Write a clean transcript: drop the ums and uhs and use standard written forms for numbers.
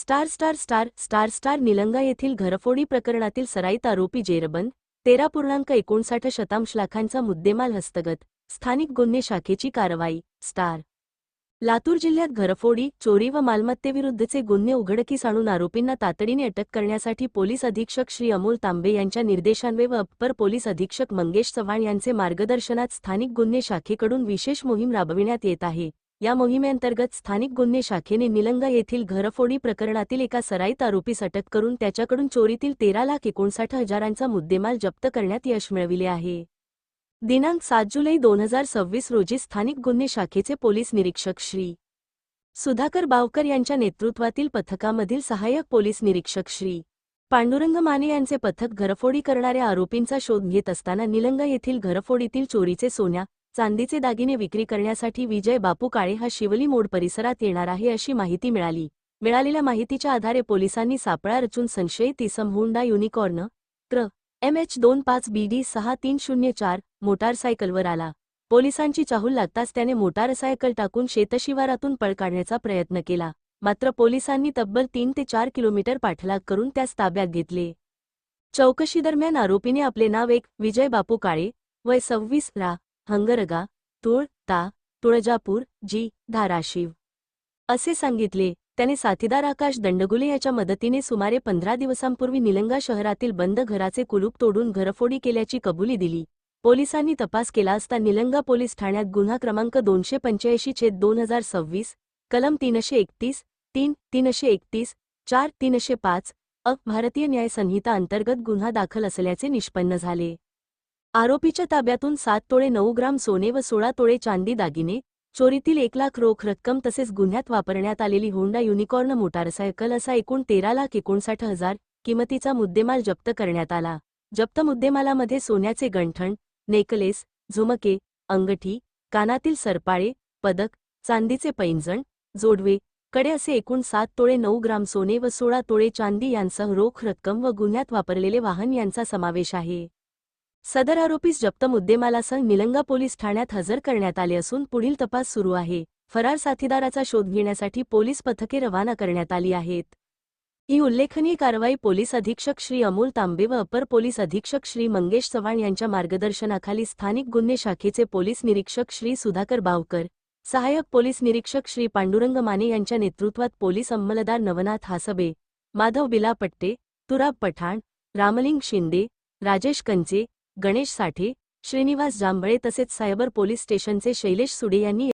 Star Nilanga येथील घरफोडी प्रकरणातील सराईत आरोपी जेरबंद 13.59 लाखांचा मुद्देमाल हस्तगत. स्थानिक गुन्हे शाखेची कारवाई. लातूर जिल्ह्यात घरफोडी, चोरी व मालमत्तेविरुद्धचे गुन्हे उघडकीस आणून आरोपींना तातडीने अटक करण्यासाठी पोलीस अधीक्षक श्री अमोल तांबे यांच्या निर्देशान्वये व अप्पर पोलीस अधीक्षक मंगेश चव्हाण यांचे मार्गदर्शनात स्थानिक गुन्हे शाखेकडून विशेष मोहीम राबविण्यात येत आहे. या मोहिमेअंतर्गत स्थानिक गुन्हे शाखेने निलंगा येथील घरफोडी प्रकरणातील एका सराईत आरोपीस अटक करून त्याच्याकडून चोरीतील 13,59,000चा मुद्देमाल जप्त करण्यात यश मिळविले आहे. दिनांक 7 जुलै 2026 रोजी स्थानिक गुन्हे शाखेचे पोलीस निरीक्षक श्री सुधाकर बावकर यांच्या नेतृत्वातील पथकामधील सहाय्यक पोलीस निरीक्षक श्री पांडुरंग माने यांचे पथक घरफोडी करणाऱ्या आरोपींचा शोध घेत असताना निलंगा येथील घरफोडीतील चोरीचे सोन्या चांदीचे दागिने विक्री करण्यासाठी विजय बापू काळे हा शिवली मोड परिसरात येणार आहे अशी माहिती मिळाली. मिळालेल्या माहितीच्या आधारे पोलिसांनी सापळा रचून संशयित इसम हुंडा युनिकॉर्न क्र MH25BD 6304 मोटारसायकलवर आला. पोलिसांची चाहूल लागताच त्याने मोटारसायकल टाकून शेतशिवारातून पळ काढण्याचा प्रयत्न केला. मात्र पोलिसांनी तब्बल 3 ते 4 किलोमीटर पाठलाग करून त्यास ताब्यात घेतले. चौकशीदरम्यान आरोपीने आपले नाव विजय बापू काळे, वय 26, रा हंगरगा, तुळ, ता, तुळजापूर, जी, धाराशिव असे सांगितले. त्याने साथीदार आकाश दंडगुले याच्या मदतीने सुमारे 15 दिवसांपूर्वी निलंगा शहरातील बंद घराचे कुलूप तोडून घरफोडी केल्याची कबुली दिली. पोलिसांनी तपास केला असता निलंगा पोलीस ठाण्यात गुन्हा क्रमांक 285/2026, कलम 331, 3, 331, 4, 305 भारतीय न्याय संहिता अंतर्गत गुन्हा दाखल असल्याचे निष्पन्न झाले. आरोपीच्या ताब्यातून 7 तोळे 9 ग्राम सोने व 16 तोळे चांदी दागिने, चोरीतील 1 लाख रोख रक्कम तसेच गुन्ह्यात वापरण्यात आलेली होंडा युनिकॉर्न मोटारसायकल असा एकूण 13,59,000 किमतीचा मुद्देमाल जप्त करण्यात आला. जप्त मुद्देमालामध्ये सोन्याचे गंठण, नेकलेस, झुमके, अंगठी, कानातील सरपाळे, पदक, चांदीचे पैंजण, जोडवे, कडे असे एकूण 7 तोळे 9 ग्राम सोने व 16 तोळे चांदी यांसह रोख रक्कम व गुन्ह्यात वापरलेले वाहन यांचा समावेश आहे. सदर आरोपीस जप्त मुद्देमालासह निलंगा पोलीस ठाण्यात हजर करण्यात आले असून पुढील तपास सुरू आहे. फरार साथीदाराचा शोध घेण्यासाठी पोलीस पथके रवाना करण्यात आली आहेत. ही उल्लेखनीय कारवाई पोलीस अधीक्षक श्री अमोल तांबे व अपर पोलीस अधीक्षक श्री मंगेश चव्हाण यांच्या मार्गदर्शनाखाली स्थानिक गुन्हे शाखेचे पोलीस निरीक्षक श्री सुधाकर बावकर, सहाय्यक पोलीस निरीक्षक श्री पांडुरंग माने यांच्या नेतृत्वात पोलीस अंमलदार नवनाथ हासबे, माधव बिलापट्टे, तुराब पठाण, रामलिंग शिंदे, राजेश कंचे, गणेश साठे, श्रीनिवास जांभळे तसेच सायबर पोलीस स्टेशनचे शैलेश सुडे यांनी